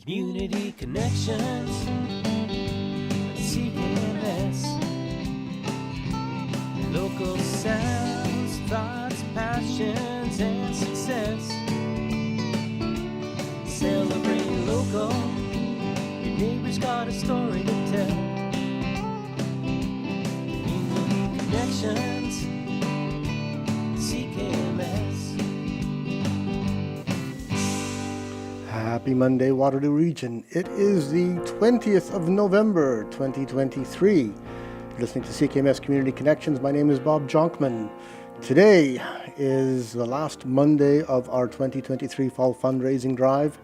Community connections, CKMS, local sounds, thoughts, passions, and success. Celebrate local, your neighbor's got a story to tell. Community connections, CKMS. Happy Monday, Waterloo Region. It is the 20th of November, 2023. You're listening to CKMS Community Connections. My name is Bob Jonkman. Today is the last Monday of our 2023 Fall Fundraising Drive,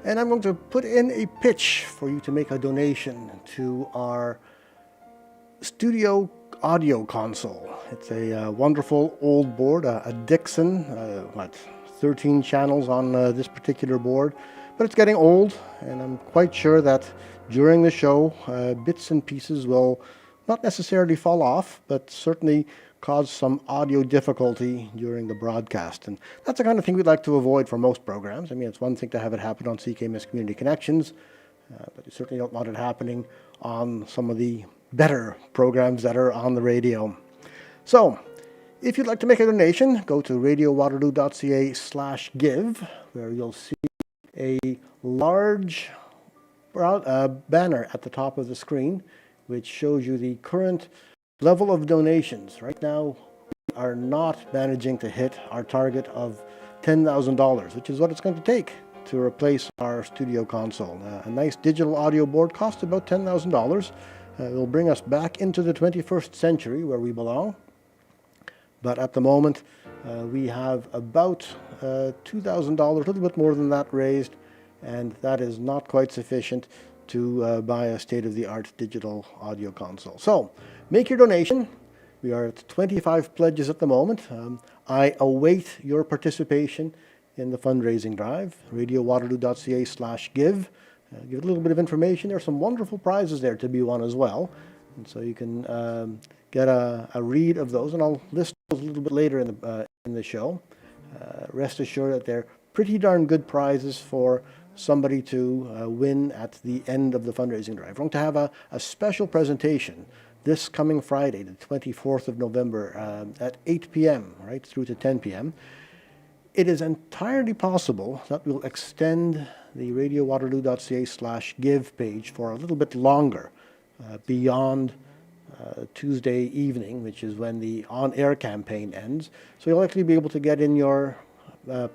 and I'm going to put in a pitch for you to make a donation to our studio audio console. It's a wonderful old board, a Dixon, 13 channels on this particular board, but it's getting old, and I'm quite sure that during the show bits and pieces will not necessarily fall off, but certainly cause some audio difficulty during the broadcast. And that's the kind of thing we'd like to avoid for most programs. I mean, it's one thing to have it happen on CKMS Community Connections, but you certainly don't want it happening on some of the better programs that are on the radio. So, if you'd like to make a donation, go to radiowaterloo.ca/give, where you'll see a large banner at the top of the screen, which shows you the current level of donations. Right now, we are not managing to hit our target of $10,000, which is what it's going to take to replace our studio console. A nice digital audio board costs about $10,000. It will bring us back into the 21st century where we belong. But at the moment, we have about $2,000, a little bit more than that raised, and that is not quite sufficient to buy a state-of-the-art digital audio console. So, make your donation. We are at 25 pledges at the moment. I await your participation in the fundraising drive, radiowaterloo.ca/give. Give it a little bit of information. There are some wonderful prizes there to be won as well, and so you can get a read of those, and I'll list those a little bit later in the show. Rest assured that they're pretty darn good prizes for somebody to win at the end of the fundraising drive. We're going to have a special presentation this coming Friday, the 24th of November, at 8 p.m., right through to 10 p.m. It is entirely possible that we'll extend the radiowaterloo.ca/give page for a little bit longer, beyond Tuesday evening, which is when the on-air campaign ends. So you'll actually be able to get in your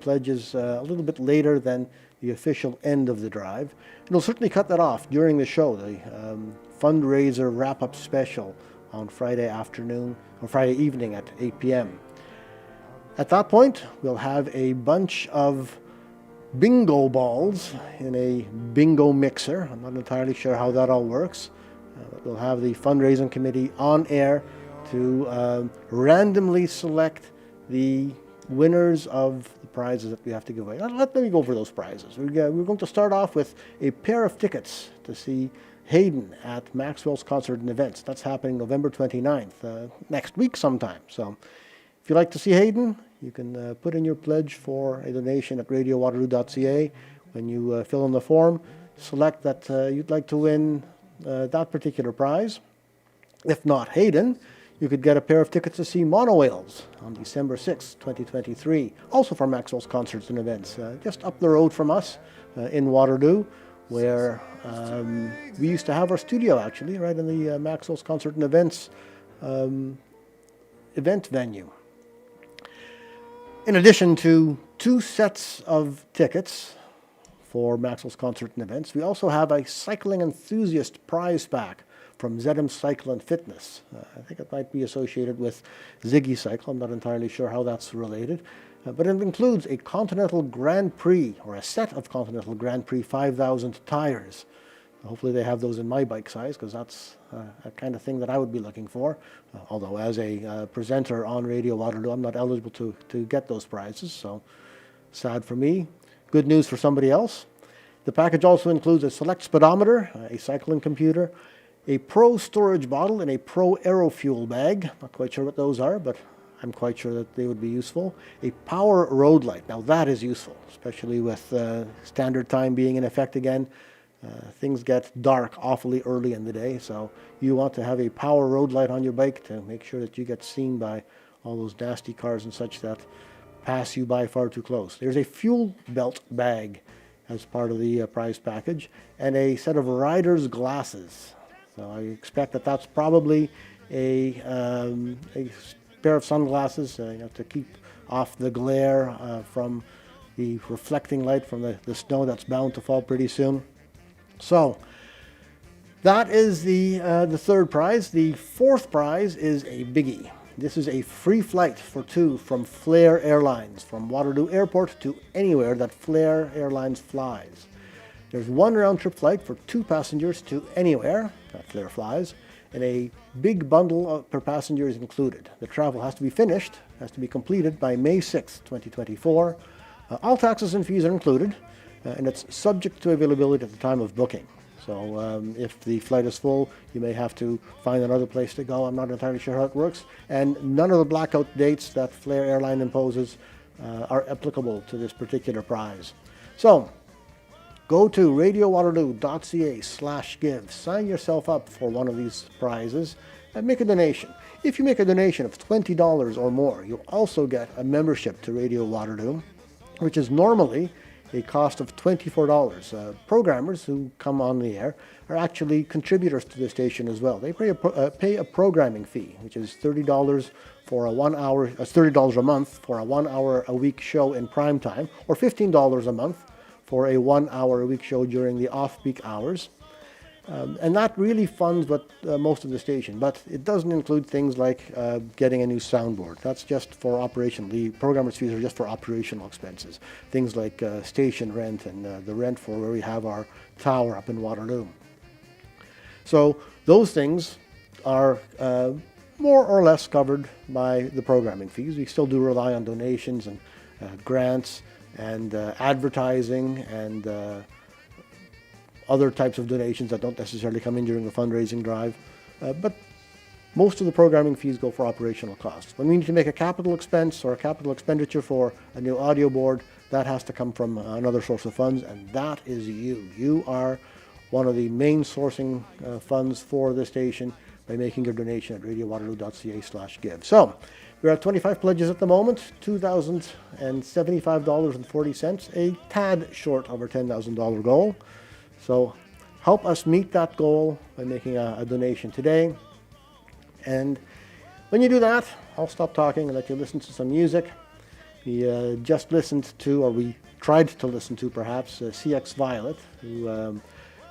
pledges a little bit later than the official end of the drive. It'll certainly cut that off during the show, the fundraiser wrap-up special on Friday afternoon or Friday evening at 8 p.m. At that point, we'll have a bunch of bingo balls in a bingo mixer. I'm not entirely sure how that all works. But we'll have the fundraising committee on air to randomly select the winners of the prizes that we have to give away. Let me go over those prizes. We're going to start off with a pair of tickets to see Hayden at Maxwell's Concert and Events. That's happening November 29th, next week sometime. So if you'd like to see Hayden, you can put in your pledge for a donation at radiowaterloo.ca. When you fill in the form, select that you'd like to win that particular prize. If not Hayden, you could get a pair of tickets to see Mono Whales on December 6th, 2023, also for Maxwell's Concerts and Events, just up the road from us in Waterloo, where we used to have our studio, actually, right in the Maxwell's Concert and Events event venue. In addition to 2 sets of tickets for Maxwell's Concert and Events, we also have a cycling enthusiast prize pack from ZM Cycle and Fitness. I think it might be associated with Ziggy Cycle. I'm not entirely sure how that's related. But it includes a Continental Grand Prix, or a set of Continental Grand Prix 5,000 tires. Hopefully they have those in my bike size, because that's a kind of thing that I would be looking for. Although as a presenter on Radio Waterloo, I'm not eligible to get those prizes, so sad for me. Good news for somebody else. The package also includes a select speedometer, a cycling computer, a Pro storage bottle, and a Pro Aerofuel bag. Not quite sure what those are, but I'm quite sure that they would be useful. A power road light. Now that is useful, especially with standard time being in effect again. Things get dark awfully early in the day, so you want to have a power road light on your bike to make sure that you get seen by all those nasty cars and such that pass you by far too close. There's a fuel belt bag as part of the prize package, and a set of rider's glasses. So I expect that that's probably a pair of sunglasses to keep off the glare from the reflecting light from the snow that's bound to fall pretty soon. So that is the third prize. The fourth prize is a biggie. This is a free flight for two from Flair Airlines, from Waterloo Airport to anywhere that Flair Airlines flies. There's one round-trip flight for two passengers to anywhere that Flair flies, and a big bundle per passenger is included. The travel has to be finished, has to be completed by May 6, 2024. All taxes and fees are included, and it's subject to availability at the time of booking. So if the flight is full, you may have to find another place to go. I'm not entirely sure how it works. And none of the blackout dates that Flair Airline imposes are applicable to this particular prize. So go to radiowaterloo.ca/give. Sign yourself up for one of these prizes and make a donation. If you make a donation of $20 or more, you'll also get a membership to Radio Waterloo, which is normally a cost of $24. Programmers who come on the air are actually contributors to the station as well. They pay a programming fee, which is $30 for a 1 hour, $30 a month for a 1 hour a week show in prime time, or $15 a month for a 1 hour a week show during the off-peak hours. And that really funds most of the station, but it doesn't include things like getting a new soundboard. That's just for operational. The programmer's fees are just for operational expenses. Things like station rent and the rent for where we have our tower up in Waterloo. So those things are more or less covered by the programming fees. We still do rely on donations and grants and advertising and other types of donations that don't necessarily come in during the fundraising drive. But most of the programming fees go for operational costs. When we need to make a capital expense or a capital expenditure for a new audio board, that has to come from another source of funds, and that is you. You are one of the main sourcing funds for the station by making your donation at radiowaterloo.ca/give. So we're at 25 pledges at the moment, $2,075.40, a tad short of our $10,000 goal. So help us meet that goal by making a donation today. And when you do that, I'll stop talking and let you listen to some music. We just listened to, or we tried to listen to perhaps, CX Violet, who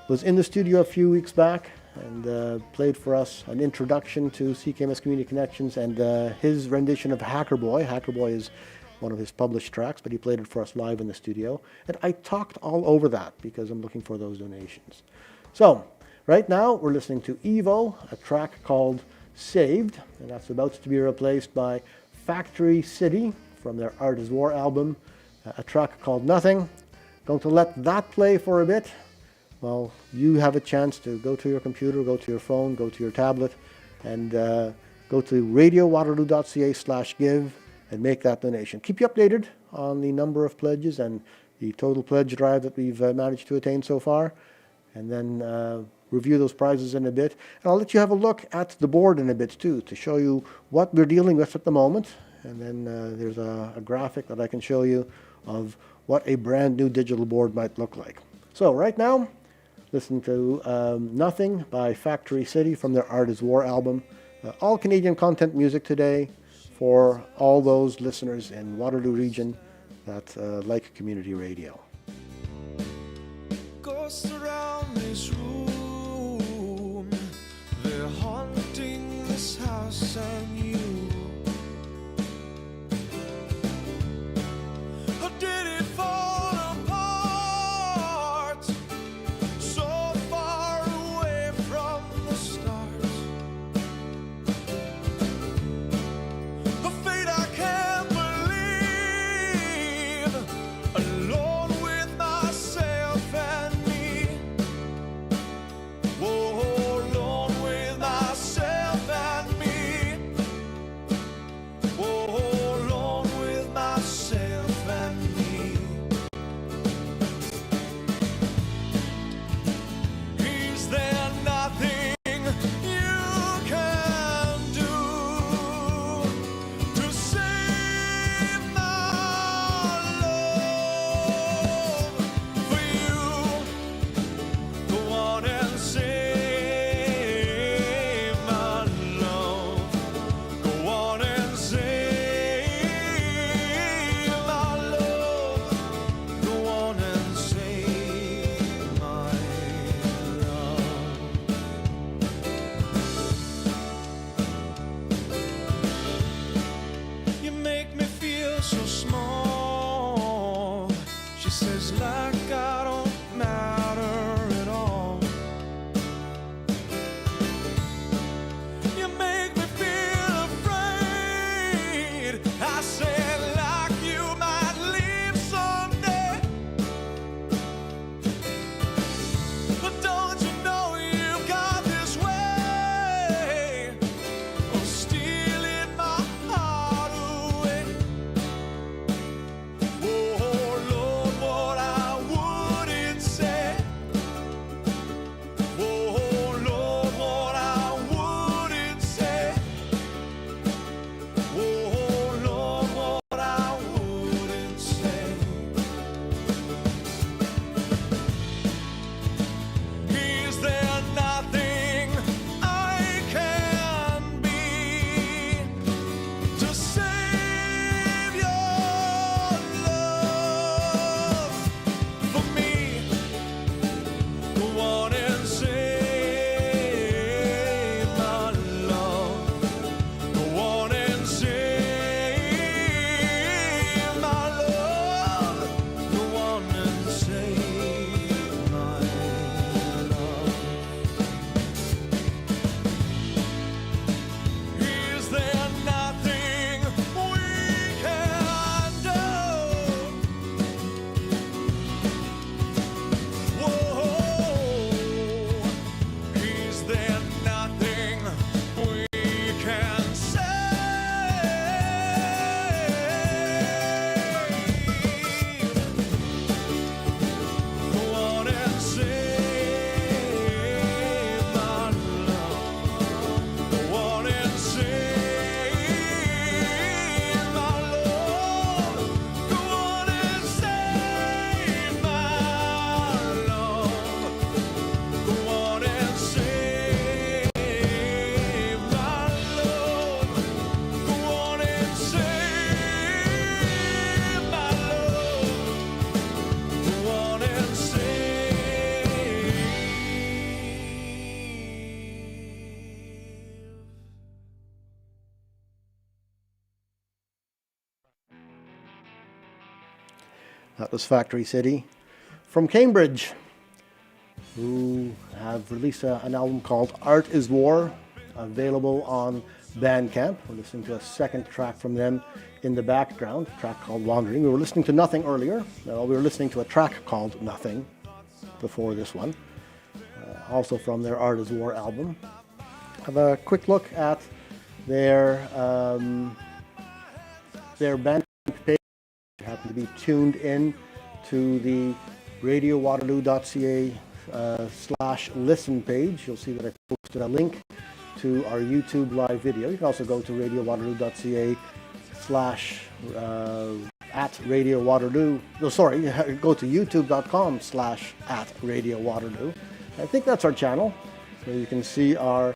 was in the studio a few weeks back and played for us an introduction to CKMS Community Connections and his rendition of Hacker Boy. Hacker Boy is one of his published tracks, but he played it for us live in the studio. And I talked all over that because I'm looking for those donations. So right now we're listening to Evo, a track called Saved, and that's about to be replaced by Factory City from their Art is War album, a track called Nothing. Going to let that play for a bit. Well, you have a chance to go to your computer, go to your phone, go to your tablet, and go to radiowaterloo.ca/give and make that donation. Keep you updated on the number of pledges and the total pledge drive that we've managed to attain so far, and then review those prizes in a bit. And I'll let you have a look at the board in a bit too, to show you what we're dealing with at the moment. And then there's a graphic that I can show you of what a brand new digital board might look like. So right now, listen to Nothing by Factory City from their Art is War album. All Canadian content music today for all those listeners in Waterloo region that like community radio. Ghosts around this room, they're haunting this house and you. How did it fall apart? So far away from the start. A fate I can't believe. Alone with myself and me. Whoa, alone with myself and me. That was Factory City. From Cambridge, who have released an album called Art is War, available on Bandcamp. We're listening to a second track from them in the background, a track called Wandering. We were listening to Nothing earlier. We were listening to a track called Nothing before this one, also from their Art is War album. Have a quick look at their Bandcamp page. You happen to be tuned in to the radiowaterloo.ca /listen page. You'll see that I posted a link to our YouTube live video. You can also go to radiowaterloo.ca /@radiowaterloo. No, sorry, go to youtube.com /@radiowaterloo. I think that's our channel. So you can see our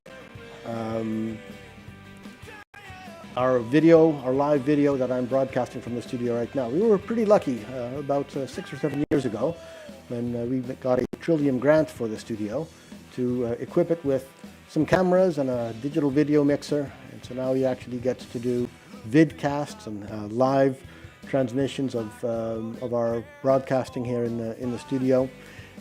video, our live video that I'm broadcasting from the studio right now. We were pretty lucky about 6 or 7 years ago when we got a Trillium grant for the studio to equip it with some cameras and a digital video mixer. And so now we actually get to do vidcasts and live transmissions of our broadcasting here in the studio.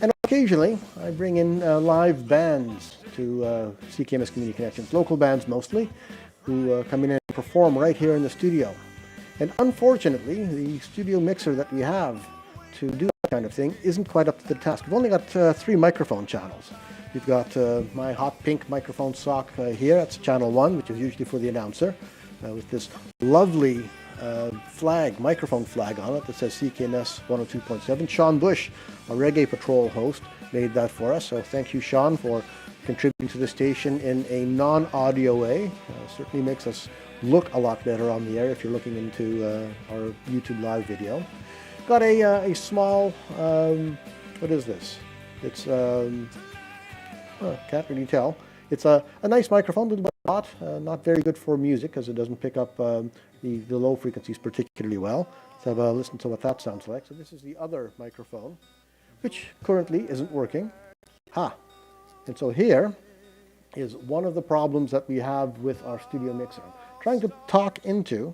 And occasionally I bring in live bands to CKMS Community Connections, local bands mostly, who come in and perform right here in the studio. And unfortunately, the studio mixer that we have to do that kind of thing isn't quite up to the task. We've only got 3 microphone channels. We've got my hot pink microphone sock here, that's channel 1, which is usually for the announcer, with this lovely microphone flag on it that says CKMS 102.7. Sean Bush, a Reggae Patrol host, made that for us, so thank you, Sean, for contributing to the station in a non-audio way. Certainly makes us look a lot better on the air if you're looking into our YouTube live video. Got a small, what is this? It's, can't really tell. It's a nice microphone, a little bit hot, not very good for music because it doesn't pick up the low frequencies particularly well. Let's have a listen to what that sounds like. So this is the other microphone, which currently isn't working. And so here is one of the problems that we have with our studio mixer. I'm trying to talk into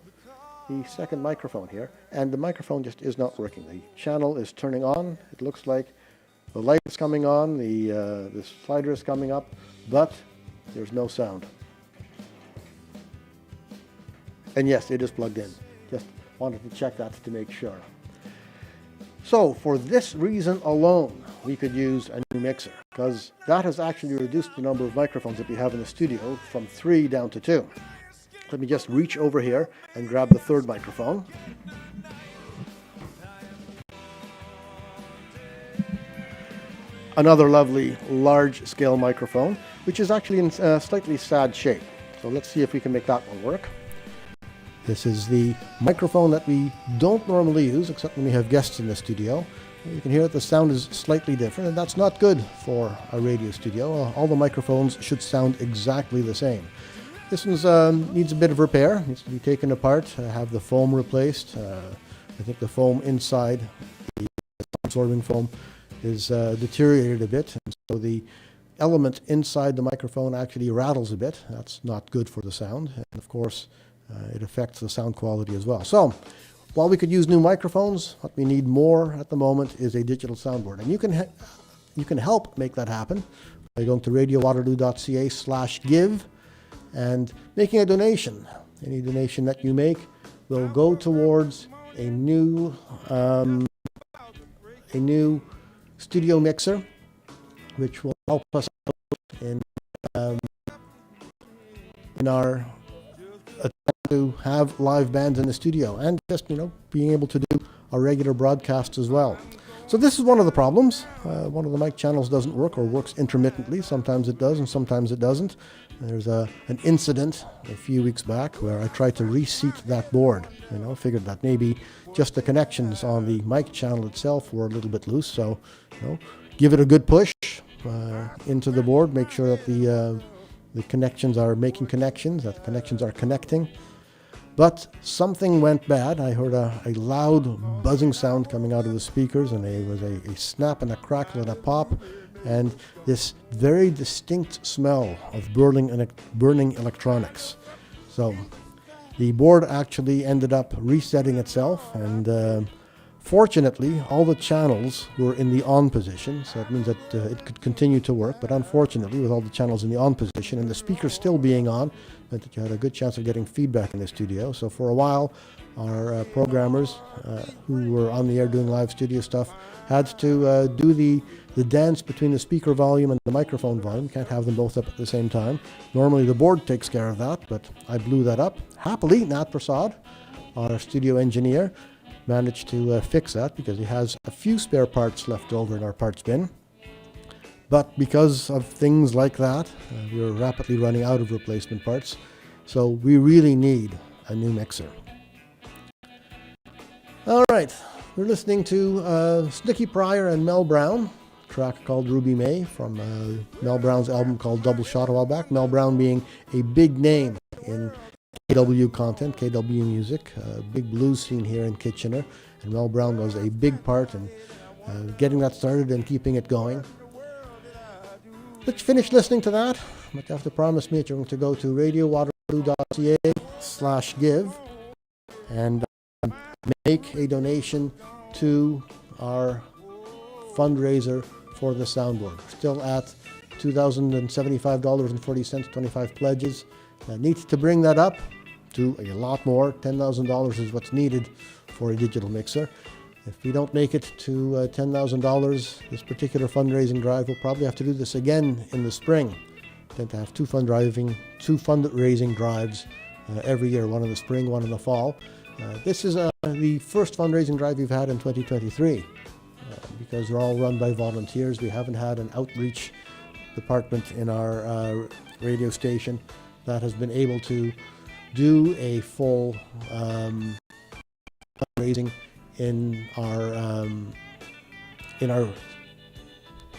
the second microphone here, and the microphone just is not working. The channel is turning on. It looks like the light is coming on, the slider is coming up, but there's no sound. And yes, it is plugged in. Just wanted to check that to make sure. So for this reason alone, we could use a new mixer, because that has actually reduced the number of microphones that we have in the studio from 3 down to 2. Let me just reach over here and grab the third microphone. Another lovely large-scale microphone, which is actually in a slightly sad shape. So let's see if we can make that one work. This is the microphone that we don't normally use, except when we have guests in the studio. You can hear that the sound is slightly different, and that's not good for a radio studio. All the microphones should sound exactly the same. This one needs a bit of repair, needs to be taken apart, have the foam replaced. I think the foam inside, the absorbing foam, is deteriorated a bit, and so the element inside the microphone actually rattles a bit. That's not good for the sound, and of course it affects the sound quality as well. So while we could use new microphones, what we need more at the moment is a digital soundboard, and you can help make that happen by going to radiowaterloo.ca/give and making a donation. Any donation that you make will go towards a new studio mixer, which will help us in our attempt to have live bands in the studio, and just being able to do a regular broadcast as well. So this is one of the problems. One of the mic channels doesn't work, or works intermittently. Sometimes it does and sometimes it doesn't. There's an incident a few weeks back where I tried to reseat that board. Figured that maybe just the connections on the mic channel itself were a little bit loose. So, give it a good push into the board. Make sure that the connections are making connections, that the connections are connecting. But something went bad. I heard a loud buzzing sound coming out of the speakers, and there was a snap and a crackle and a pop, and this very distinct smell of burning electronics. So the board actually ended up resetting itself, and Fortunately, all the channels were in the on position, so that means that it could continue to work. But unfortunately, with all the channels in the on position and the speaker still being on, meant that you had a good chance of getting feedback in the studio. So for a while, our programmers who were on the air doing live studio stuff had to do the dance between the speaker volume and the microphone volume. Can't have them both up at the same time. Normally the board takes care of that, but I blew that up. Happily, Nat Prasad, our studio engineer, managed to fix that because he has a few spare parts left over in our parts bin. But because of things like that, we are rapidly running out of replacement parts. So we really need a new mixer. All right, we're listening to Sticky Pryor and Mel Brown, a track called Ruby May from Mel Brown's album called Double Shot a while back. Mel Brown being a big name in KW content, KW music, big blues scene here in Kitchener, and Mel Brown was a big part in getting that started and keeping it going. Let's finish listening to that, but you have to promise me that you're going to go to radiowaterloo.ca/give and make a donation to our fundraiser for the soundboard. Still at $2,075.40, 25 pledges. Need to bring that up to a lot more. $10,000 is what's needed for a digital mixer. If we don't make it to $10,000, this particular fundraising drive, we'll probably have to do this again in the spring. We tend to have two fundraising drives every year, one in the spring, one in the fall. This is the first fundraising drive we've had in 2023 because they're all run by volunteers. We haven't had an outreach department in our radio station that has been able to do a full fundraising in our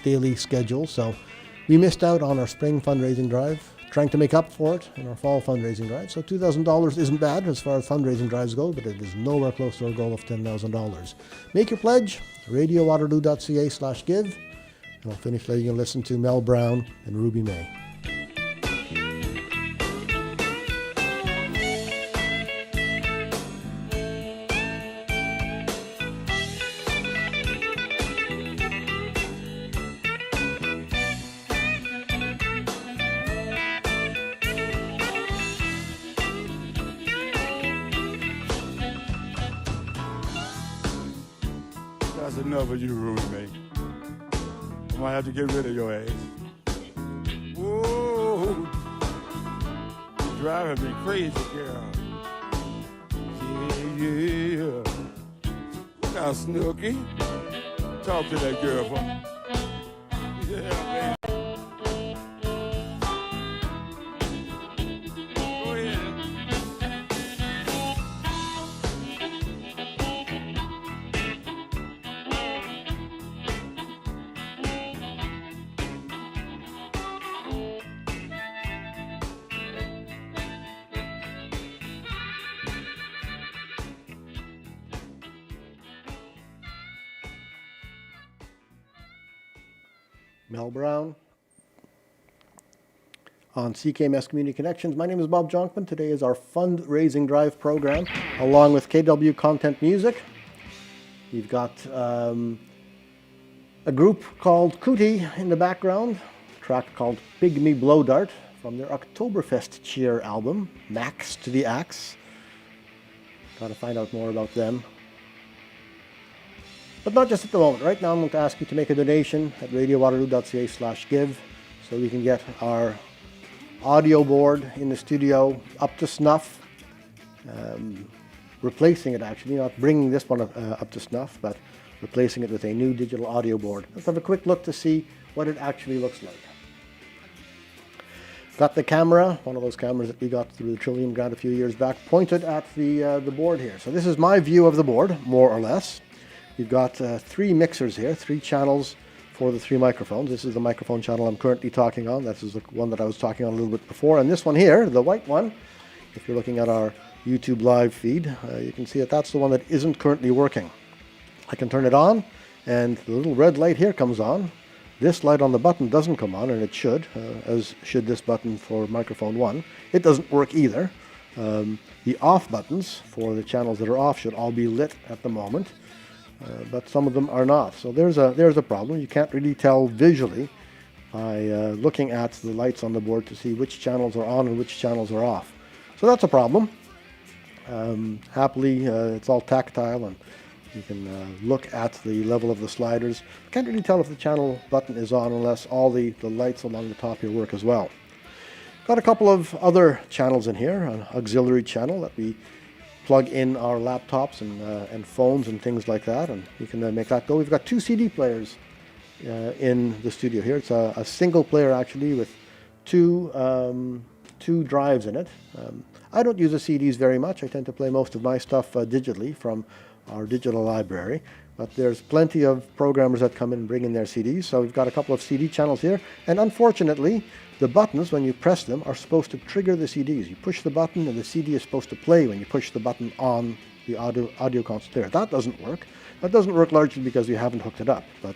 daily schedule. So we missed out on our spring fundraising drive, trying to make up for it in our fall fundraising drive. So $2,000 isn't bad as far as fundraising drives go, but it is nowhere close to our goal of $10,000. Make your pledge, radiowaterloo.ca/give, and I'll finish letting you listen to Mel Brown and Ruby May. That's enough of you, Ruby May. I'm gonna have to get rid of your ass. Whoa, you're driving me crazy, girl. Yeah. Now, Snooky, talk to that girl for me. Yeah, man. Go ahead. Mel Brown on CKMS Community Connections. My name is Bob Jonkman. Today is our fundraising drive program along with KW Content Music. We've got a group called Cootie in the background, a track called Pygmy Blow Dart from their Oktoberfest Cheer album, Max to the Axe. Got to find out more about them. But not just at the moment. Right now I'm going to ask you to make a donation at radiowaterloo.ca/give so we can get our audio board in the studio up to snuff. Replacing it actually, not bringing this one up to snuff, but replacing it with a new digital audio board. Let's have a quick look to see what it actually looks like. Got the camera, one of those cameras that we got through the Trillium grant a few years back, pointed at the board here. So this is my view of the board, more or less. You've got three mixers here, three channels for the three microphones. This is the microphone channel I'm currently talking on. This is the one that I was talking on a little bit before. And this one here, the white one, if you're looking at our YouTube live feed, you can see that that's the one that isn't currently working. I can turn it on, and the little red light here comes on. This light on the button doesn't come on, and it should, as should this button for microphone 1. It doesn't work either. The off buttons for the channels that are off should all be lit at the moment. but some of them are not. So there's a problem. You can't really tell visually by looking at the lights on the board to see which channels are on and which channels are off. So that's a problem. Happily, it's all tactile, and you can look at the level of the sliders. Can't really tell if the channel button is on unless all the lights along the top here work as well. Got a couple of other channels in here, an auxiliary channel that we plug in our laptops and phones and things like that, and you can make that go. We've got 2 CD players in the studio here. It's a single player actually with two drives in it. I don't use the CDs very much. I tend to play most of my stuff digitally from our digital library, but there's plenty of programmers that come in and bring in their CDs. So we've got a couple of CD channels here, and unfortunately the buttons, when you press them, are supposed to trigger the CDs. You push the button and the CD is supposed to play when you push the button on the audio console there. That doesn't work. That doesn't work largely because we haven't hooked it up, but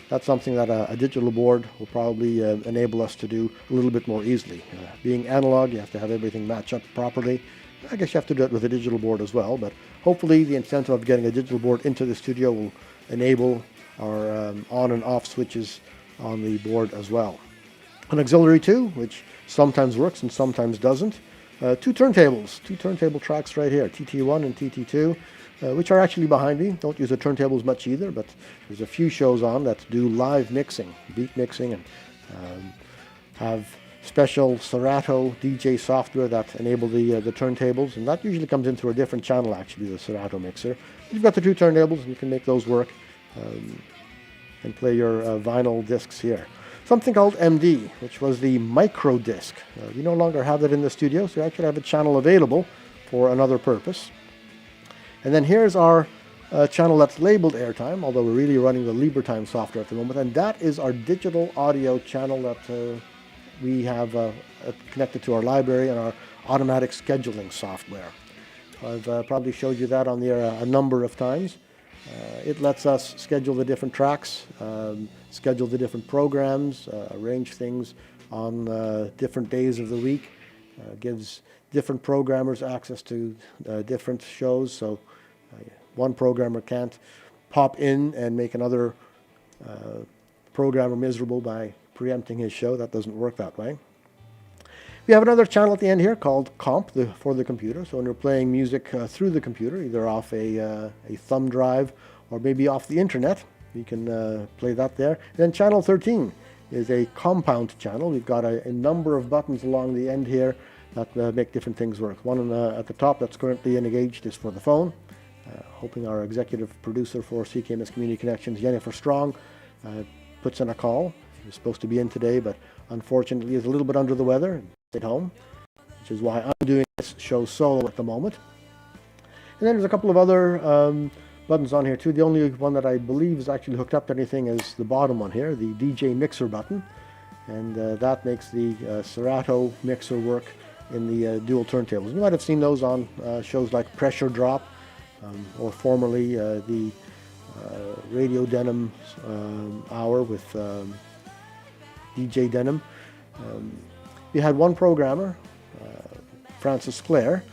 that's something that a digital board will probably enable us to do a little bit more easily. Being analog, you have to have everything match up properly. I guess you have to do it with a digital board as well, but hopefully the incentive of getting a digital board into the studio will enable our on and off switches on the board as well. An auxiliary 2, which sometimes works and sometimes doesn't. 2 turntables, 2 turntable tracks right here, TT1 and TT2, which are actually behind me. Don't use the turntables much either, but there's a few shows on that do live mixing, beat mixing, and have special Serato DJ software that enable the turntables, and that usually comes in through a different channel actually, the Serato mixer. You've got the 2 turntables and you can make those work and play your vinyl discs here. Something called MD, which was the micro disc. We no longer have that in the studio, so we actually have a channel available for another purpose. And then here's our channel that's labeled Airtime, although we're really running the LibreTime software at the moment, and that is our digital audio channel that we have connected to our library and our automatic scheduling software. I've probably showed you that on there a number of times. It lets us schedule the different tracks, schedule the different programs, arrange things on different days of the week, gives different programmers access to different shows, so one programmer can't pop in and make another programmer miserable by preempting his show. That doesn't work that way. We have another channel at the end here called Comp for the computer. So when you're playing music through the computer, either off a thumb drive or maybe off the internet, you can play that there. And then channel 13 is a compound channel. We've got a number of buttons along the end here that make different things work. One at the top that's currently engaged is for the phone. Hoping our executive producer for CKMS Community Connections, Jennifer Strong, puts in a call. He was supposed to be in today, but unfortunately is a little bit under the weather and at home, which is why I'm doing this show solo at the moment. And then there's a couple of other buttons on here too. The only one that I believe is actually hooked up to anything is the bottom one here, the DJ mixer button, and that makes the Serato mixer work in the dual turntables. You might have seen those on shows like Pressure Drop, or formerly the Radio Denim Hour with DJ Denim. We had one programmer, Francis Clare,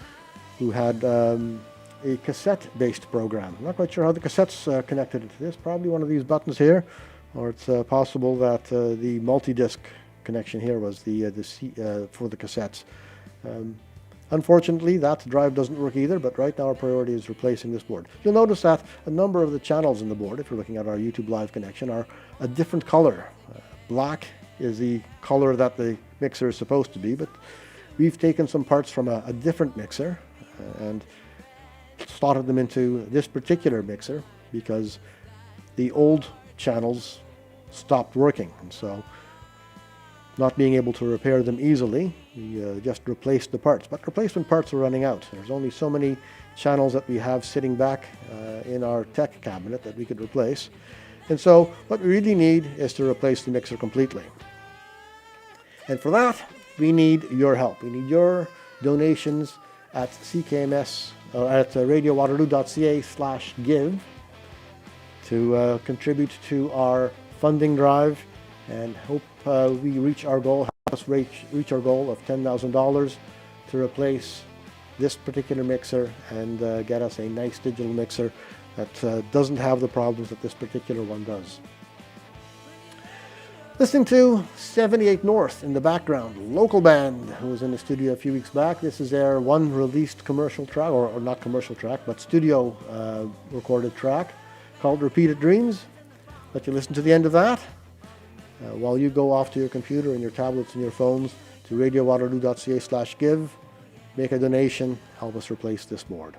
who had a cassette-based program. I'm not quite sure how the cassettes connected to this. Probably one of these buttons here, or it's possible that the multi-disc connection here was for the cassettes. Unfortunately, that drive doesn't work either, but right now our priority is replacing this board. You'll notice that a number of the channels in the board, if you're looking at our YouTube Live connection, are a different color. Black is the color that the mixer is supposed to be, but we've taken some parts from a different mixer and slotted them into this particular mixer because the old channels stopped working, and so not being able to repair them easily, we just replaced the parts. But replacement parts are running out. There's only so many channels that we have sitting back in our tech cabinet that we could replace. And so what we really need is to replace the mixer completely. And for that, we need your help. We need your donations at CKMS, or at radiowaterloo.ca/give to contribute to our funding drive and hope we reach our goal, help us reach our goal of $10,000 to replace this particular mixer and get us a nice digital mixer that doesn't have the problems that this particular one does. Listening to 78 North in the background, local band who was in the studio a few weeks back. This is their one released commercial track, or not commercial track, but studio recorded track called Repeated Dreams. Let you listen to the end of that while you go off to your computer and your tablets and your phones to radiowaterloo.ca/give, make a donation, help us replace this board.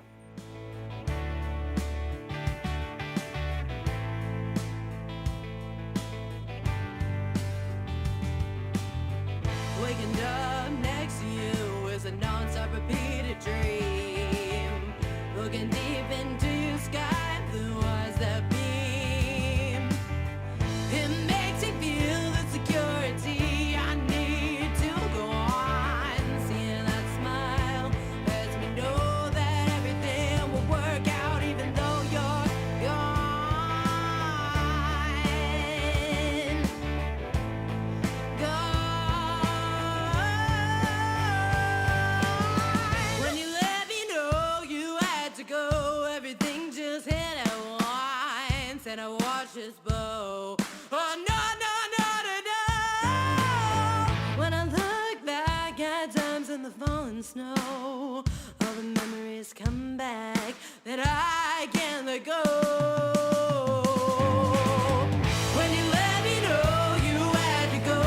Waking up next to you is a non-stop repeated dream. Looking deep into your sky, blue eyes that beam. It makes me feel the security I need to go on. Seeing that smile lets me know that everything will work out even though you're gone. When you let me know you had to go, everything just hit at once, and I watched this bow. Oh no, no, no, no, no. When I look back at times in the falling snow, all the memories come back that I can't let go. When you let me know you had to go,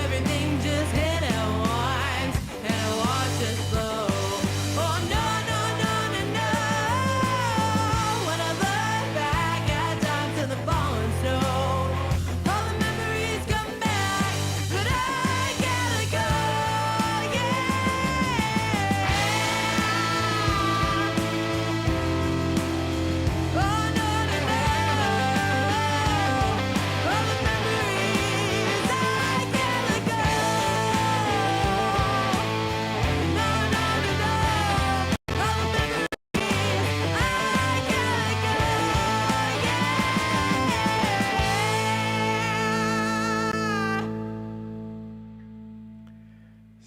everything just hit at once, and I watched it flow. Oh no, no, no, no, no. When I look back at times in the fallen snow, all the memories come back, but I gotta go, yeah. Oh no, no, no. All the memories, I gotta go. No, no, no, no. All the memories, I gotta go, yeah.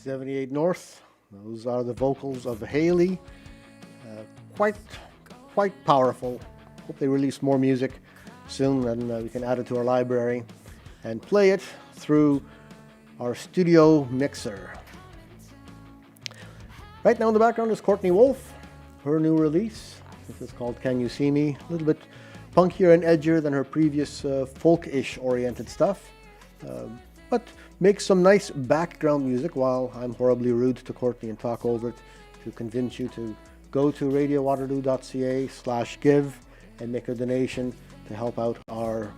78 North, those are the vocals of Haley. Quite powerful. Hope they release more music soon, and we can add it to our library and play it through our studio mixer. Right now in the background is Courtney Wolf, her new release. This is called Can You See Me? A little bit punkier and edgier than her previous folk-ish oriented stuff, but makes some nice background music while I'm horribly rude to Courtney and talk over it to convince you to go to radiowaterloo.ca/give and make a donation to help out our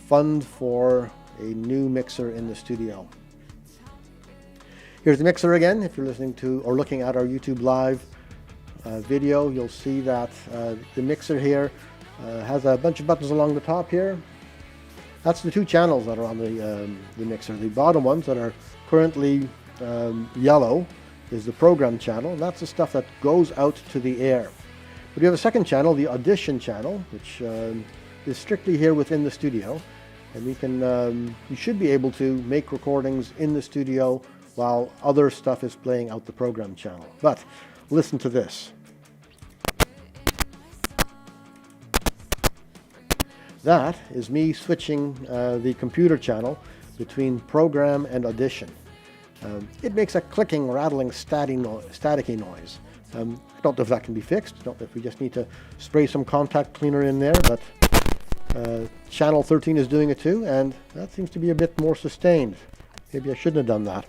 fund for a new mixer in the studio. Here's the mixer again. If you're listening to or looking at our YouTube live video, you'll see that the mixer here has a bunch of buttons along the top here. That's the two channels that are on the mixer. The bottom ones that are currently yellow is the program channel, and that's the stuff that goes out to the air. But we have a second channel, the audition channel, which is strictly here within the studio, and you should be able to make recordings in the studio while other stuff is playing out the program channel. But listen to this. That is me switching the computer channel between program and audition. It makes a clicking, rattling, staticky noise. I don't know if that can be fixed. I don't know if we just need to spray some contact cleaner in there, but channel 13 is doing it too, and that seems to be a bit more sustained. Maybe I shouldn't have done that.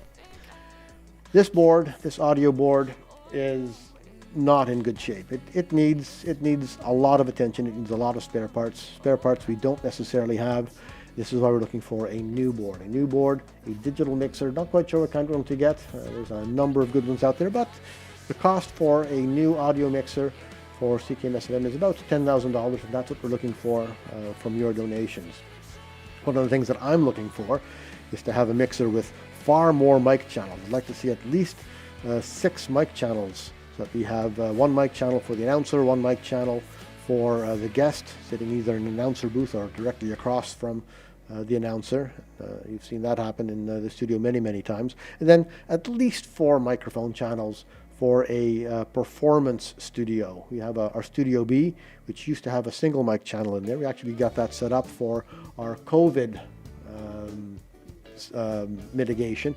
This board, this audio board, is not in good shape. It needs a lot of attention. It needs a lot of spare parts we don't necessarily have. This is why we're looking for a new board, a digital mixer. Not quite sure what kind we're going to get. There's a number of good ones out there, but the cost for a new audio mixer for CKMS FM is about $10,000, and that's what we're looking for from your donations. One of the things that I'm looking for is to have a mixer with far more mic channels. I'd like to see at least 6 mic channels, so that we have one mic channel for the announcer, one mic channel for the guest sitting either in an announcer booth or directly across from the announcer. You've seen that happen in the studio many times. And then at least 4 microphone channels for a performance studio. We have our Studio B, which used to have a single mic channel in there. We actually got that set up for our COVID mitigation,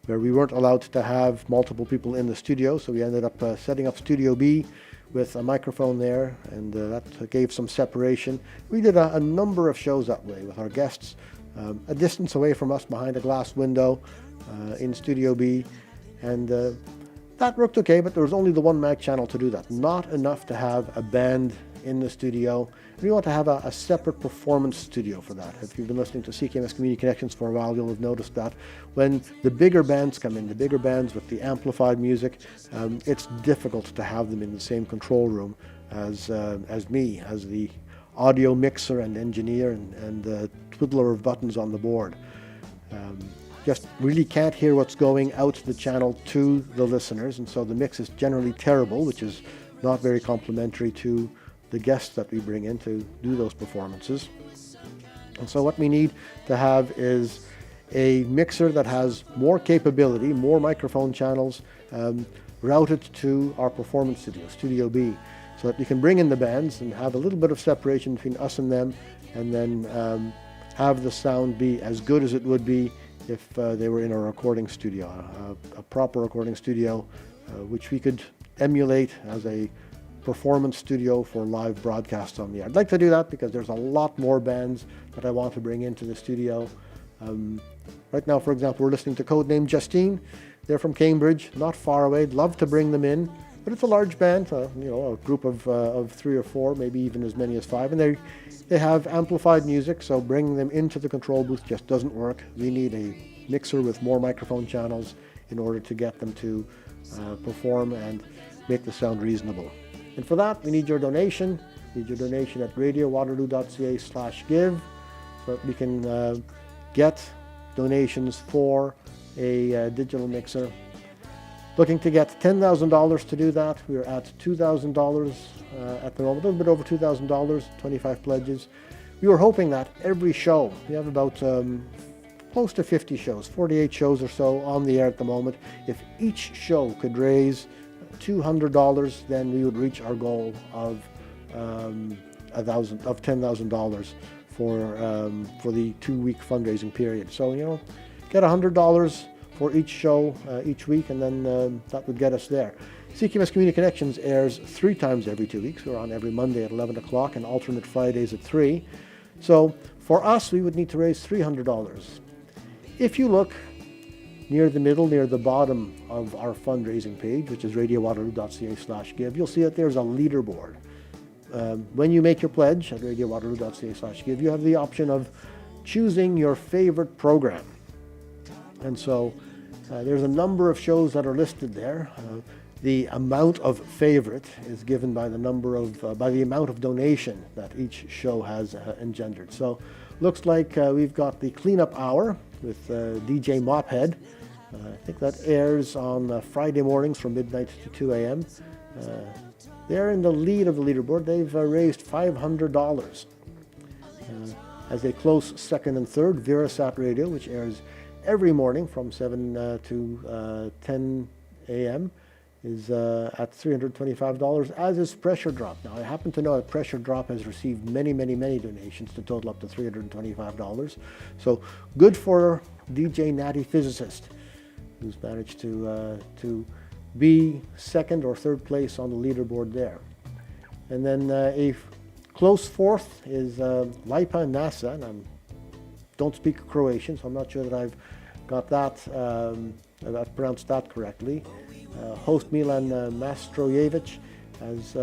where we weren't allowed to have multiple people in the studio, so we ended up setting up Studio B with a microphone there, and that gave some separation. We did a number of shows that way with our guests a distance away from us behind a glass window in Studio B, and that worked okay, but there was only the one mic channel to do that. Not enough to have a band in the studio. We want to have a separate performance studio for that. If you've been listening to CKMS Community Connections for a while, you'll have noticed that when the bigger bands come in, the bigger bands with the amplified music, it's difficult to have them in the same control room as me, as the audio mixer and engineer and twiddler of buttons on the board. Just really can't hear what's going out the channel to the listeners, and so the mix is generally terrible, which is not very complimentary to the guests that we bring in to do those performances. And so what we need to have is a mixer that has more capability, more microphone channels routed to our performance studio, Studio B, so that we can bring in the bands and have a little bit of separation between us and them, and then have the sound be as good as it would be if they were in a recording studio, a proper recording studio, which we could emulate as a performance studio for live broadcasts on the air. I'd like to do that because there's a lot more bands that I want to bring into the studio. Right now, for example, we're listening to Codename Justine. They're from Cambridge, not far away. I'd love to bring them in, but it's a large band, a group of 3 or 4, maybe even as many as 5, and they have amplified music, so bringing them into the control booth just doesn't work. We need a mixer with more microphone channels in order to get them to perform and make the sound reasonable. And for that, we need your donation. We need your donation at radiowaterloo.ca/give, so that we can get donations for a digital mixer. Looking to get $10,000 to do that. We're at $2,000 at the moment, a little bit over $2,000, 25 pledges. We were hoping that every show, we have about close to 50 shows, 48 shows or so on the air at the moment. If each show could raise $200, then we would reach our goal of $10,000 for the 2-week fundraising period. So get $100 for each show each week, and then that would get us there. CKMS Community Connections airs 3 times every 2 weeks. We're on every Monday at 11 o'clock and alternate Fridays at 3. So for us, we would need to raise $300. If you look near the middle, near the bottom of our fundraising page, which is radiowaterloo.ca/give, you'll see that there's a leaderboard. When you make your pledge at radiowaterloo.ca/give, you have the option of choosing your favorite program. And so there's a number of shows that are listed there. The amount of favorite is given by the amount of donation that each show has engendered. So looks like we've got the Cleanup Hour with DJ Mophead. I think that airs on Friday mornings from midnight to 2 a.m. They're in the lead of the leaderboard. They've raised $500. As a close second and third, Virasat Radio, which airs every morning from 7 to 10 a.m., is at $325, as is Pressure Drop. Now, I happen to know that Pressure Drop has received many, many, many donations to total up to $325. So good for DJ Natty Physicist, who's managed to be second or third place on the leaderboard there. And then a close fourth is Lipa Nasa, and I don't speak Croatian, so I'm not sure that I've got that, I've pronounced that correctly. Host Milan Mastrojevic has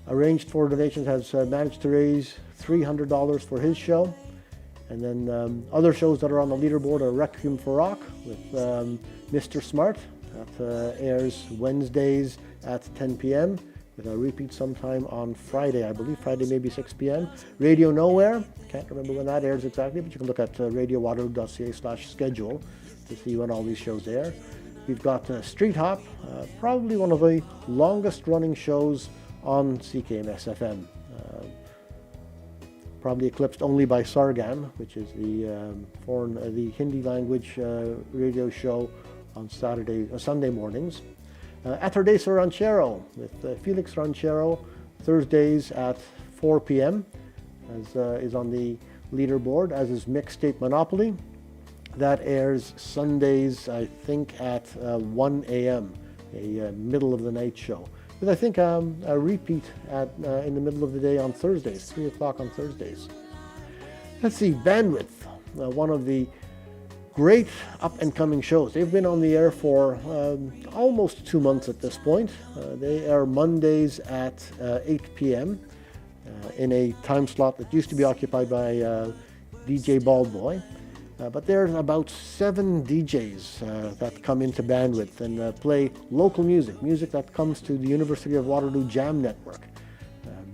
arranged for donations, has managed to raise $300 for his show. And then other shows that are on the leaderboard are Requiem for Rock with Mr. Smart. That airs Wednesdays at 10 p.m. with a repeat sometime on Friday, I believe, Friday maybe 6 p.m. Radio Nowhere, can't remember when that airs exactly, but you can look at radiowaterloo.ca/schedule to see when all these shows air. We've got Street Hop, probably one of the longest running shows on CKMS FM. Probably eclipsed only by Sargam, which is the Hindi language radio show on Sunday mornings. Atardesa Ranchero with Felix Ranchero, Thursdays at 4 p.m. as is on the leaderboard, as is Mixtape Monopoly. That airs Sundays, I think, at 1 a.m., a middle of the night show. With, I think, a repeat in the middle of the day on Thursdays, 3 o'clock on Thursdays. Let's see, Bandwidth, one of the great up-and-coming shows. They've been on the air for almost 2 months at this point. They air Mondays at 8 p.m. In a time slot that used to be occupied by DJ Baldboy. But there's about 7 DJs that come into Bandwidth and play local music that comes to the University of Waterloo Jam Network.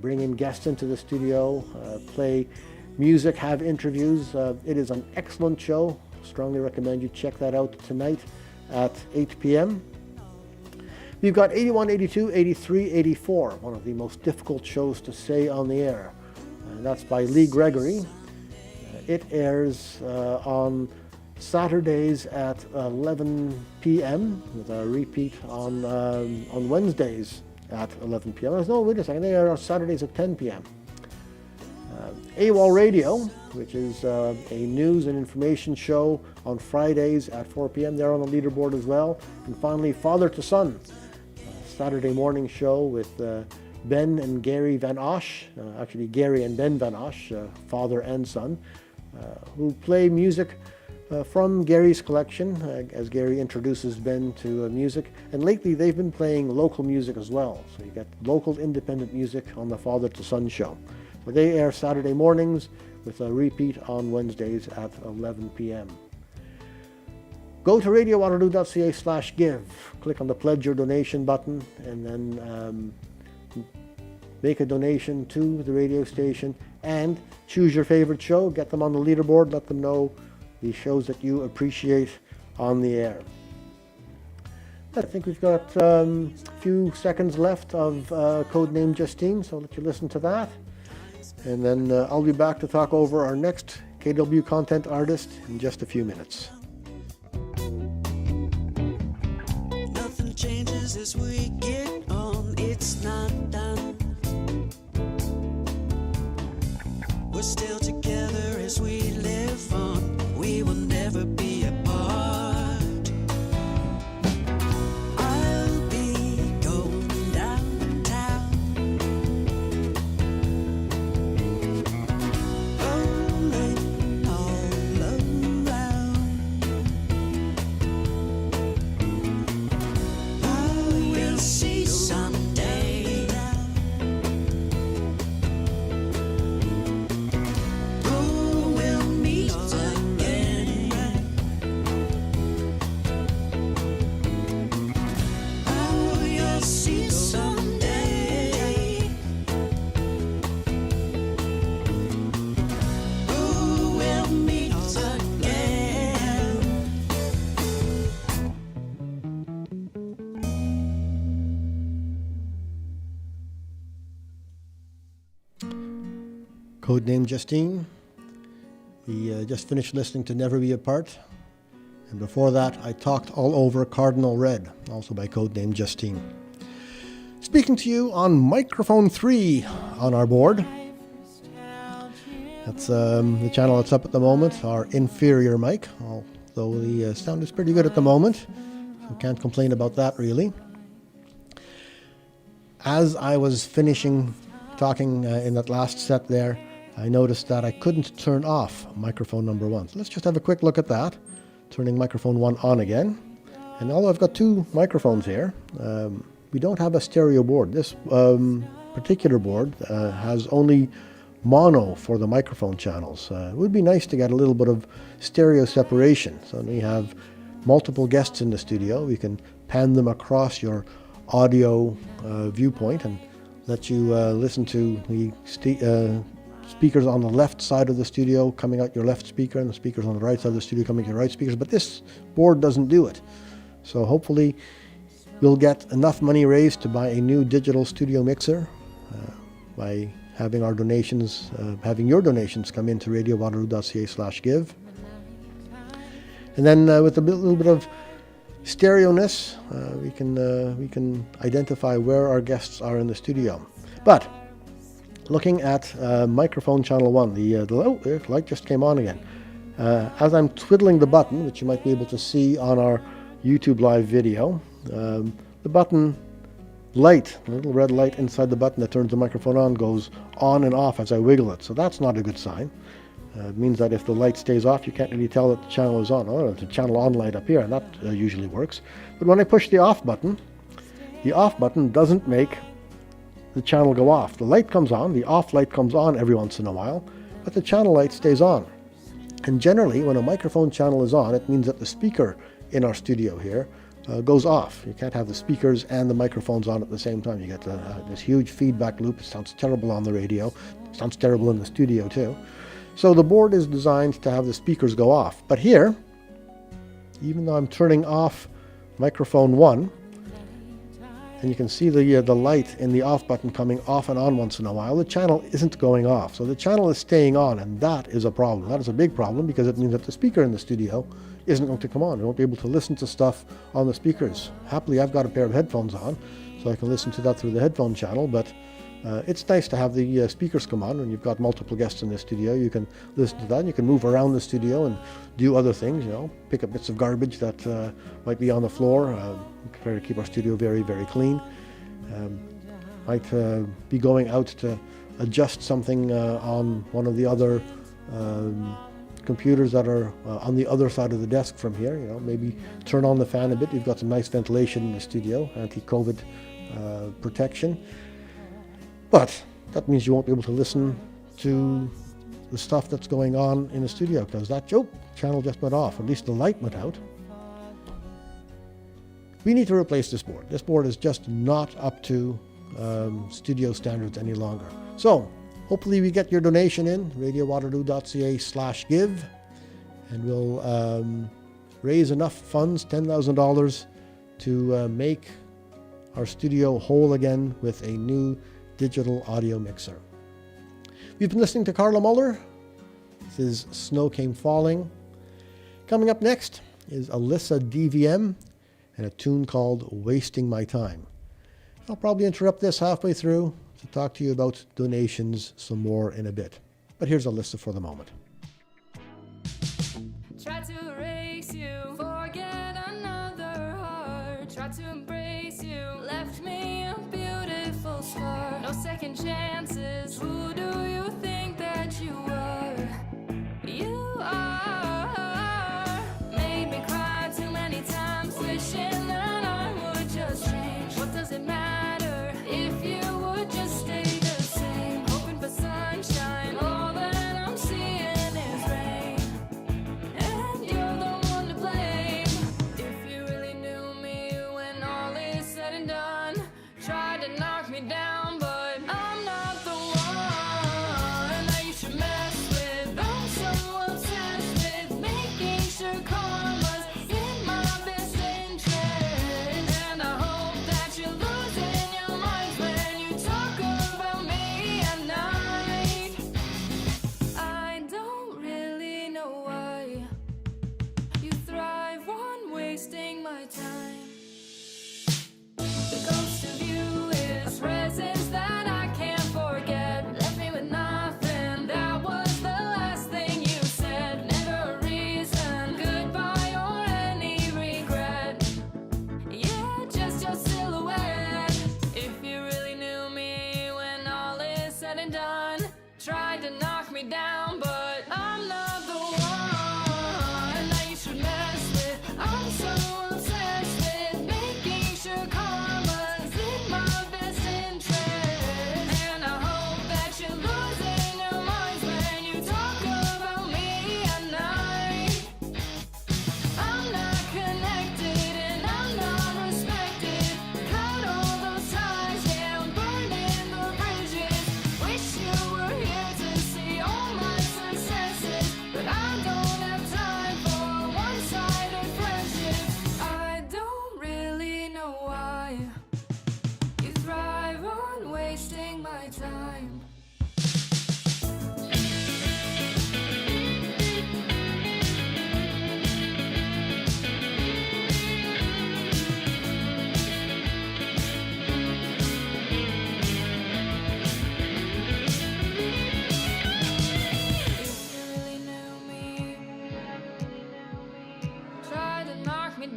Bring in guests into the studio, play music, have interviews. It is an excellent show. Strongly recommend you check that out tonight at 8 p.m. We've got 81, 82, 83, 84, one of the most difficult shows to say on the air. And that's by Lee Gregory. It airs on Saturdays at 11 p.m. with a repeat on Wednesdays at 11 p.m. No, wait a second, they air on Saturdays at 10 p.m. AWOL Radio, which is a news and information show on Fridays at 4 p.m. They're on the leaderboard as well. And finally, Father to Son, a Saturday morning show with Ben and Gary Van Osh, actually Gary and Ben Van Osh, father and son, who play music from Gary's collection as Gary introduces Ben to music. And lately they've been playing local music as well. So you get local independent music on the Father to Son show. So they air Saturday mornings with a repeat on Wednesdays at 11 p.m. Go to radiowaterloo.ca/give, click on the Pledge Your Donation button, and then make a donation to the radio station and choose your favorite show, get them on the leaderboard, let them know the shows that you appreciate on the air. I think we've got a few seconds left of Codename Justine, so I'll let you listen to that. And then I'll be back to talk over our next KW content artist in just a few minutes. Nothing changes as we get on, it's not done. We're still together as we live on, we will never be apart. I'll be going downtown, rolling all around. Oh, we'll see someday. Oh, we'll meet again. Oh, you'll see someday. Oh, we'll meet again. Codename Justine. We just finished listening to Never Be Apart. And before that, I talked all over Cardinal Red, also by Codename Justine. Speaking to you on microphone 3 on our board. That's the channel that's up at the moment, our inferior mic, although the sound is pretty good at the moment. So can't complain about that really. As I was finishing talking in that last set there, I noticed that I couldn't turn off microphone number 1. So let's just have a quick look at that. Turning microphone 1 on again. And although I've got 2 microphones here, we don't have a stereo board. This particular board has only mono for the microphone channels. It would be nice to get a little bit of stereo separation. So when we have multiple guests in the studio, we can pan them across your audio viewpoint and let you listen to the speakers on the left side of the studio coming out your left speaker, and the speakers on the right side of the studio coming out your right speakers. But this board doesn't do it. So hopefully you'll get enough money raised to buy a new digital studio mixer by having our donations, having your donations come into radiowaterloo.ca/give. And then with a little bit of stereo-ness, we can identify where our guests are in the studio. But looking at microphone channel 1, the light just came on again. As I'm twiddling the button, which you might be able to see on our YouTube live video, the button light, the little red light inside the button that turns the microphone on, goes on and off as I wiggle it. So that's not a good sign. It means that if the light stays off, you can't really tell that the channel is on. Oh, it's a channel on light up here, and that usually works. But when I push the off button doesn't make the channel go off. The light comes on, the off light comes on every once in a while, but the channel light stays on. And generally, when a microphone channel is on, it means that the speaker in our studio here goes off. You can't have the speakers and the microphones on at the same time. You get this huge feedback loop. It sounds terrible on the radio. It sounds terrible in the studio too. So the board is designed to have the speakers go off. But here, even though I'm turning off microphone 1, and you can see the light in the off button coming off and on once in a while, the channel isn't going off. So the channel is staying on, and that is a problem. That is a big problem because it means that the speaker in the studio isn't going to come on. You won't be able to listen to stuff on the speakers. Happily, I've got a pair of headphones on, so I can listen to that through the headphone channel, but it's nice to have the speakers come on when you've got multiple guests in the studio. You can listen to that, and you can move around the studio and do other things, you know, pick up bits of garbage that might be on the floor. Try to keep our studio very, very clean. Might be going out to adjust something on one of the other computers that are on the other side of the desk from here. You know, maybe turn on the fan a bit. You've got some nice ventilation in the studio, anti-COVID protection. But that means you won't be able to listen to the stuff that's going on in the studio because that channel just went off. At least the light went out. We need to replace this board. This board is just not up to studio standards any longer. So hopefully we get your donation in, radiowaterloo.ca/give, and we'll raise enough funds, $10,000, to make our studio whole again with a new digital audio mixer. We've been listening to Carla Muller. This is Snow Came Falling. Coming up next is Alyssa DVM and a tune called Wasting My Time. I'll probably interrupt this halfway through to talk to you about donations some more in a bit. But here's Alyssa for the moment. Try to erase you, forget another heart. Try to embrace you, left me a beautiful scar. No second chances, who do you think that you are? You are. Made me cry too many times, wishing that I would just change. What does it matter if you would just stay the same? Hoping for sunshine, all that I'm seeing is rain. And you're the one to blame. If you really knew me when all is said and done, tried to knock me down, but I'm not the one that you should mess with. I'm so obsessed with making sure karma's in my best interest. And I hope that you're losing your mind when you talk about me at night. I don't really know why you thrive on wasting my time. The ghost of you is a presence that I can't forget. Left me with nothing, that was the last thing you said. Never a reason, goodbye or any regret. Yeah, just your silhouette. If you really knew me when all is said and done, tried to knock me down, but I'm not the one that you should mess with. I'm so obsessed with making sure karma's in my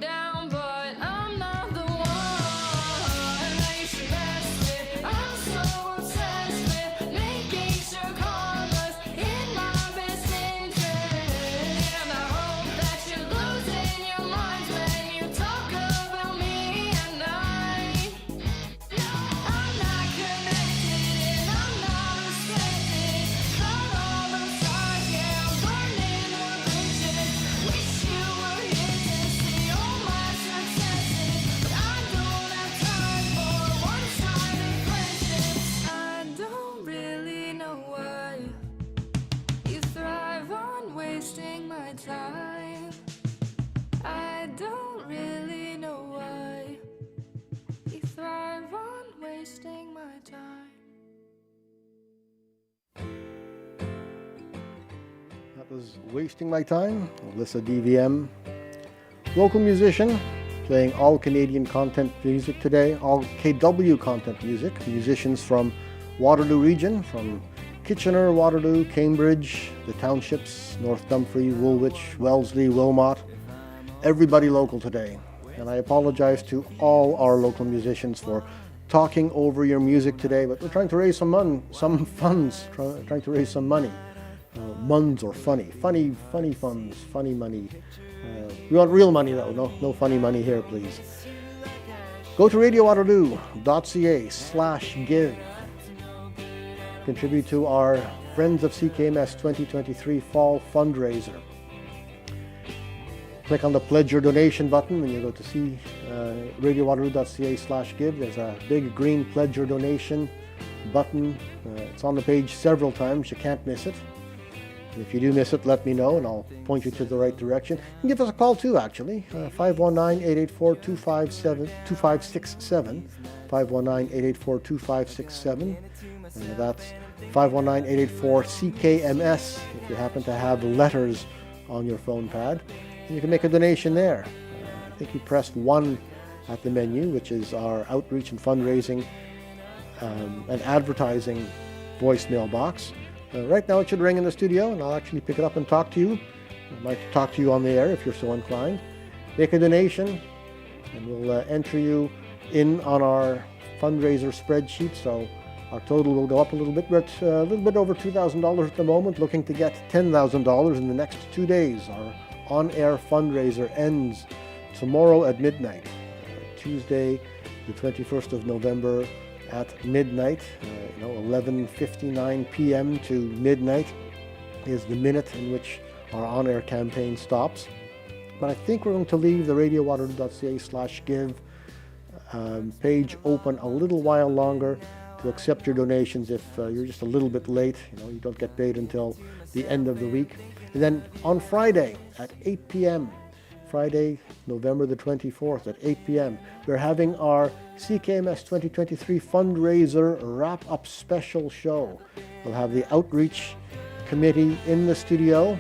down, but I'm not the one that you should mess with. I'm so obsessed with making sure karma's in my best interest. And I hope that you're losing your minds when you talk about me at night. I'm not connected and I'm not respected. Got all those scars, yeah, I'm burning the bridges. Wish you were here to see all my successes, but I don't have time for one-sided friendships. I don't really know why you thrive on wasting my time. I don't really know why you thrive on wasting my time. That was Wasting My Time, Alyssa DVM. Local musician, playing all Canadian content music today, all KW content music, musicians from Waterloo region, from Kitchener, Waterloo, Cambridge, the townships, North Dumfries, Woolwich, Wellesley, Wilmot, everybody local today. And I apologize to all our local musicians for talking over your music today, but we're trying to raise some funds, trying to raise some money. Muns or funny funds, funny money. We want real money though, no funny money here, please. Go to radiowaterloo.ca/give. Contribute to our Friends of CKMS 2023 Fall Fundraiser. Click on the Pledge Your Donation button when you go to see radiowaterloo.ca/give. There's a big green Pledge Your Donation button. It's on the page several times. You can't miss it. And if you do miss it, let me know and I'll point you to the right direction. And give us a call too, actually. 519-884-2567. 519-884-2567. That's 519-884-CKMS if you happen to have letters on your phone pad. And you can make a donation there. I think you press 1 at the menu, which is our outreach and fundraising and advertising voicemail box. Right now it should ring in the studio and I'll actually pick it up and talk to you. I'd like to talk to you on the air if you're so inclined. Make a donation and we'll enter you in on our fundraiser spreadsheet. So our total will go up a little bit. We're at a little bit over $2,000 at the moment, looking to get $10,000 in the next 2 days. Our on-air fundraiser ends tomorrow at midnight, Tuesday the 21st of November at midnight. 11:59 p.m. to midnight is the minute in which our on-air campaign stops. But I think we're going to leave the radiowaterloo.ca/give page open a little while longer to accept your donations if you're just a little bit late. You don't get paid until the end of the week. And then on Friday at 8 p.m., Friday, November the 24th at 8 p.m., we're having our CKMS 2023 fundraiser wrap-up special show. We'll have the outreach committee in the studio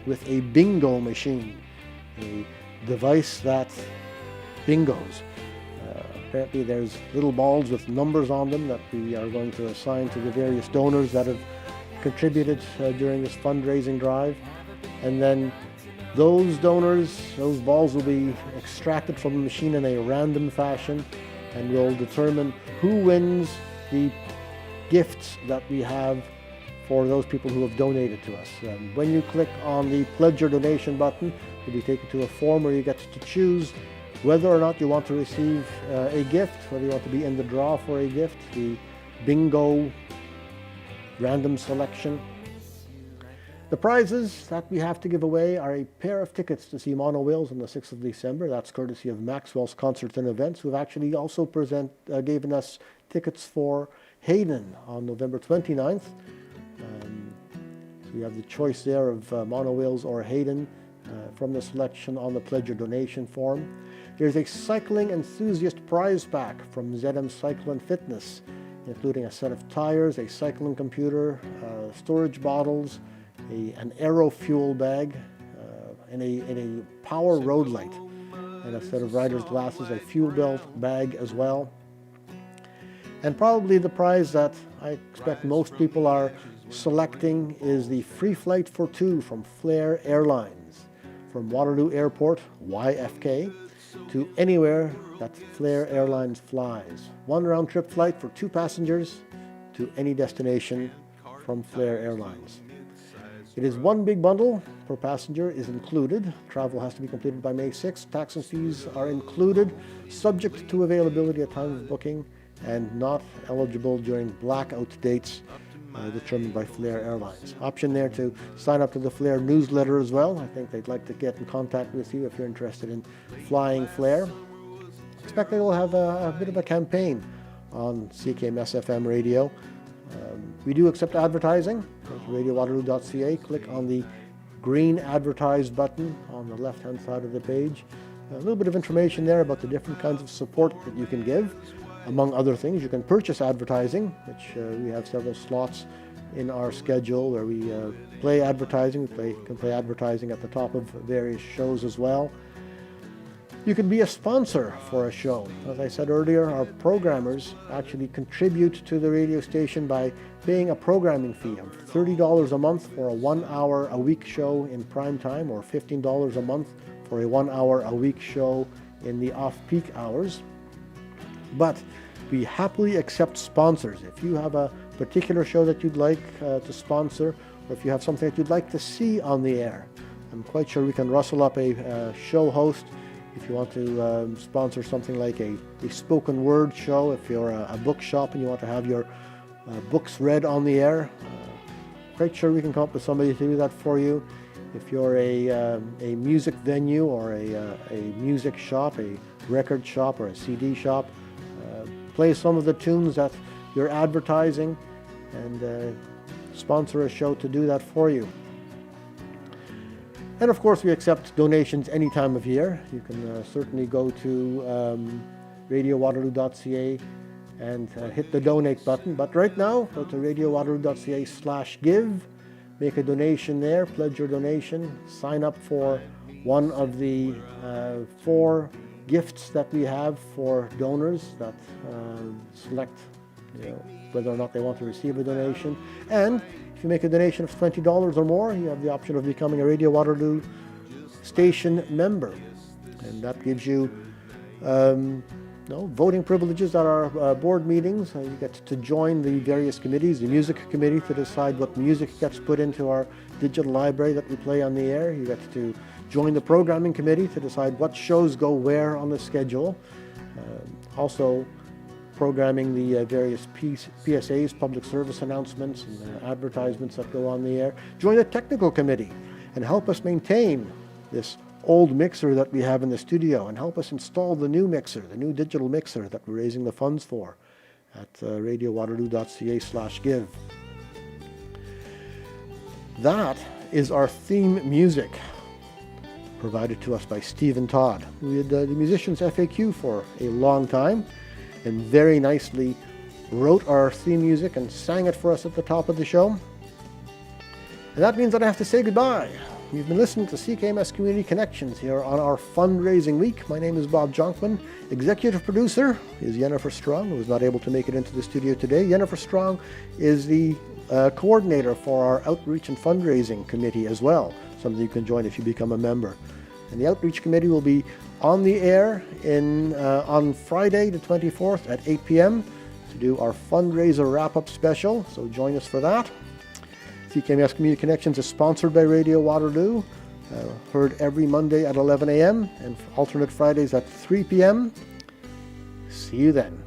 with a bingo machine, a device that bingos. Apparently there's little balls with numbers on them that we are going to assign to the various donors that have contributed during this fundraising drive. And then those donors, those balls will be extracted from the machine in a random fashion, and we'll determine who wins the gifts that we have for those people who have donated to us. When you click on the Pledge Your Donation button, you'll be taken to a form where you get to choose whether or not you want to receive a gift, whether you want to be in the draw for a gift, the bingo random selection. The prizes that we have to give away are a pair of tickets to see Mono Whales on the 6th of December. That's courtesy of Maxwell's Concerts and Events, who've actually also given us tickets for Hayden on November 29th. So you have the choice there of Mono Whales or Hayden from the selection on the Pledge Your Donation form. There's a cycling enthusiast prize pack from ZM Cycle and Fitness, including a set of tires, a cycling computer, storage bottles, an aero fuel bag, and a power road light, and a set of rider's glasses, a fuel belt bag as well. And probably the prize that I expect most people are selecting is the free flight for two from Flair Airlines from Waterloo Airport, YFK, to anywhere that Flair Airlines flies. One round-trip flight for 2 passengers to any destination from Flair Airlines. It is one big bundle per passenger is included. Travel has to be completed by May 6th. Tax and fees are included, subject to availability at time of booking, and not eligible during blackout dates determined by Flair Airlines. Option there to sign up to the Flair newsletter as well. I think they'd like to get in contact with you if you're interested in flying Flair. Expect they will have a bit of a campaign on CKMS FM radio. We do accept advertising. Go to radiowaterloo.ca, click on the green advertise button on the left-hand side of the page. A little bit of information there about the different kinds of support that you can give. Among other things, you can purchase advertising, which we have several slots in our schedule where we play advertising. We can play advertising at the top of various shows as well. You can be a sponsor for a show. As I said earlier, our programmers actually contribute to the radio station by paying a programming fee of $30 a month for a 1-hour-a-week show in prime time, or $15 a month for a 1-hour-a-week show in the off-peak hours. But we happily accept sponsors. If you have a particular show that you'd like to sponsor, or if you have something that you'd like to see on the air, I'm quite sure we can rustle up a show host. If you want to sponsor something like a spoken word show, if you're a bookshop and you want to have your books read on the air, quite sure we can come up with somebody to do that for you. If you're a music venue or a music shop, a record shop or a CD shop, play some of the tunes that you're advertising and sponsor a show to do that for you. And of course, we accept donations any time of year. You can certainly go to radiowaterloo.ca and hit the donate button. But right now, go to radiowaterloo.ca/give, make a donation there, pledge your donation, sign up for one of the 4 gifts that we have for donors that select whether or not they want to receive a donation. And if you make a donation of $20 or more, you have the option of becoming a Radio Waterloo station member. And that gives you voting privileges at our board meetings. You get to join the various committees, the music committee to decide what music gets put into our digital library that we play on the air. You get to join the programming committee to decide what shows go where on the schedule. Also programming the various PSAs, public service announcements, and advertisements that go on the air. Join the technical committee and help us maintain this old mixer that we have in the studio, and help us install the new mixer, the new digital mixer that we're raising the funds for at radiowaterloo.ca/give. That is our theme music, provided to us by Stephen Todd, who did the Musicians FAQ for a long time and very nicely wrote our theme music and sang it for us at the top of the show. And that means that I have to say goodbye. You've been listening to CKMS Community Connections here on our fundraising week. My name is Bob Jonkman. Executive producer is Jennifer Strong, who was not able to make it into the studio today. Jennifer Strong is the coordinator for our outreach and fundraising committee as well, something you can join if you become a member. And the outreach committee will be on the air on Friday the 24th at 8 p.m. to do our fundraiser wrap-up special, so join us for that. CKMS Community Connections is sponsored by Radio Waterloo, heard every Monday at 11 a.m. and alternate Fridays at 3 p.m. See you then.